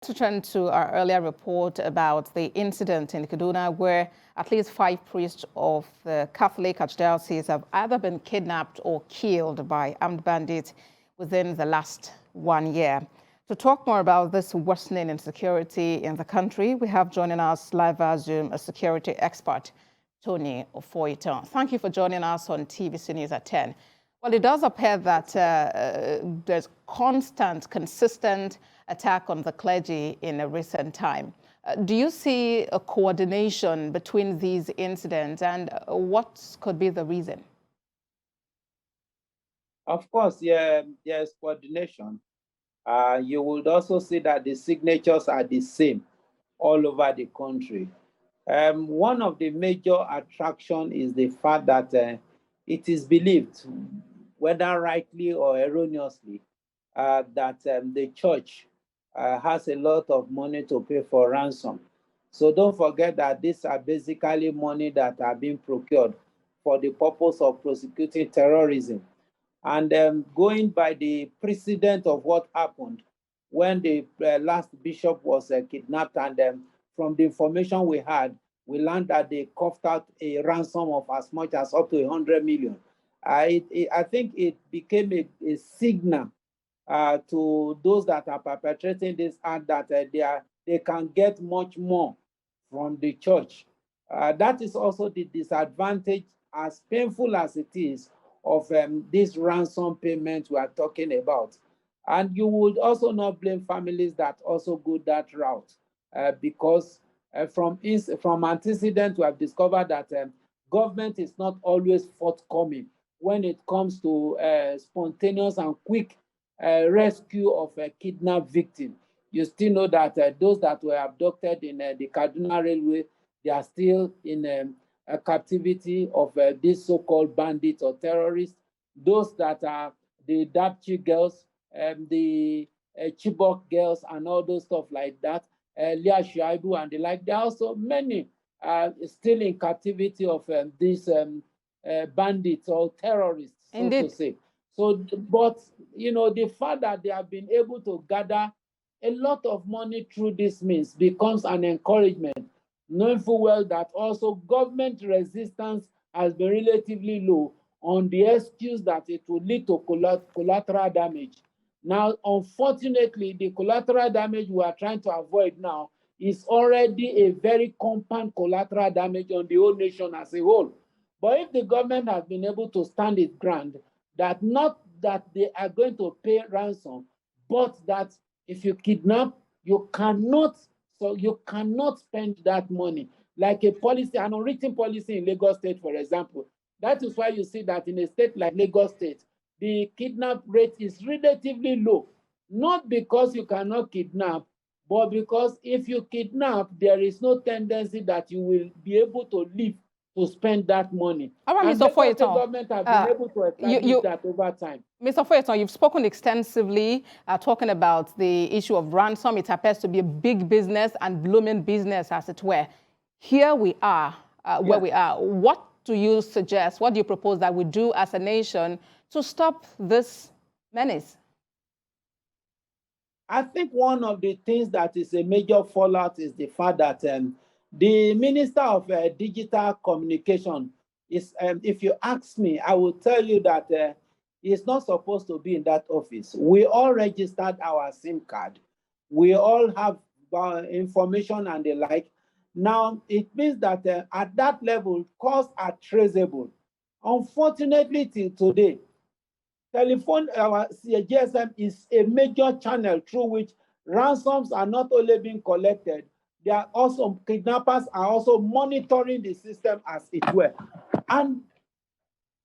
To turn to our earlier report about the incident in Kaduna where at least 5 priests of the Catholic Archdiocese have either been kidnapped or killed by armed bandits within the last 1 year. To talk more about this worsening insecurity in the country, we have joining us live via Zoom a security expert, Tony Ofoyetan. Thank you for joining us on TVC News at 10. Well, it does appear that there's constant, consistent attack on the clergy in a recent time. Do you see a coordination between these incidents, and what could be the reason? Of course, yeah, there's coordination. You would also see that the signatures are the same all over the country. One of the major attractions is the fact that it is believed, whether rightly or erroneously, that the church has a lot of money to pay for ransom. So don't forget that these are basically money that are being procured for the purpose of prosecuting terrorism. And going by the precedent of what happened when the last bishop was kidnapped, and from the information we had, we learned that they coughed out a ransom of as much as up to 100 million. I think it became a signal to those that are perpetrating this act that they can get much more from the church. That is also the disadvantage, as painful as it is, of this ransom payment we are talking about. And you would also not blame families that also go that route, because from antecedent we have discovered that government is not always forthcoming when it comes to spontaneous and quick rescue of a kidnapped victim. You still know that those that were abducted in the Kaduna Railway, they are still in a captivity of these so-called bandits or terrorists. Those that are the Dapchi girls, the Chibok girls, and all those stuff like that, Lia Shaibu and the like. There are also many still in captivity of these bandits or terrorists, so Indeed. to say. So, but you know, the fact that they have been able to gather a lot of money through this means becomes an encouragement, knowing full well that also government resistance has been relatively low on the excuse that it will lead to collateral damage. Now, unfortunately, the collateral damage we are trying to avoid now is already a very compound collateral damage on the whole nation as a whole. But if the government has been able to stand its ground, that not that they are going to pay ransom, but that if you kidnap, you cannot spend that money. Like a policy, an unwritten policy in Lagos State, for example. That is why you see that in a state like Lagos State, the kidnap rate is relatively low. Not because you cannot kidnap, but because if you kidnap, there is no tendency that you will be able to live to spend that money. All right, And Mr. Ofoyetan, the government have been able to establish that over time. Mr. Ofoyetan, you've spoken extensively talking about the issue of ransom. It appears to be a big business and blooming business, as it were. Here we are, where we are. What do you suggest, what do you propose that we do as a nation to stop this menace? I think one of the things that is a major fallout is the fact that the Minister of Digital Communication is, if you ask me, I will tell you that he's not supposed to be in that office. We all registered our SIM card. We all have information and the like. Now, it means that at that level, costs are traceable. Unfortunately, till today, telephone, our GSM is a major channel through which ransoms are not only being collected, they are also, kidnappers are also monitoring the system as it were. And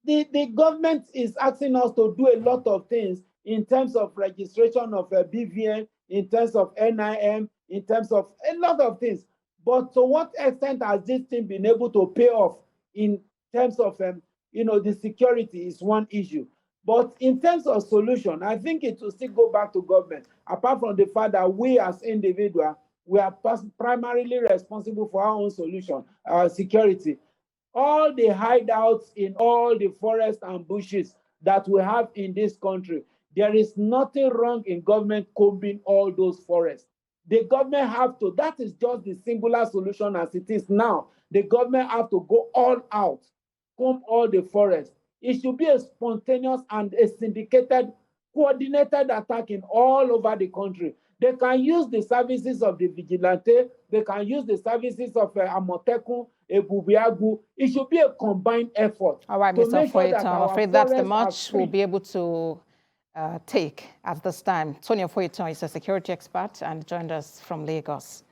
the government is asking us to do a lot of things in terms of registration of BVN, in terms of NIM, in terms of a lot of things. But to what extent has this thing been able to pay off in terms of, the security is one issue. But in terms of solution, I think it will still go back to government, apart from the fact that we as individuals, we are primarily responsible for our own solution, our security. All the hideouts in all the forests and bushes that we have in this country, there is nothing wrong in government combing all those forests. The government have to, that is just the singular solution as it is now. The government have to go all out, comb all the forest. It should be a spontaneous and a syndicated, coordinated attack in all over the country. They can use the services of the vigilante, they can use the services of Amotekun, Ebubiagu. It should be a combined effort. All right, Mr. Ofoyetan, I'm afraid that's the much we'll be able to take at this time. Tony Ofoyetan is a security expert and joined us from Lagos.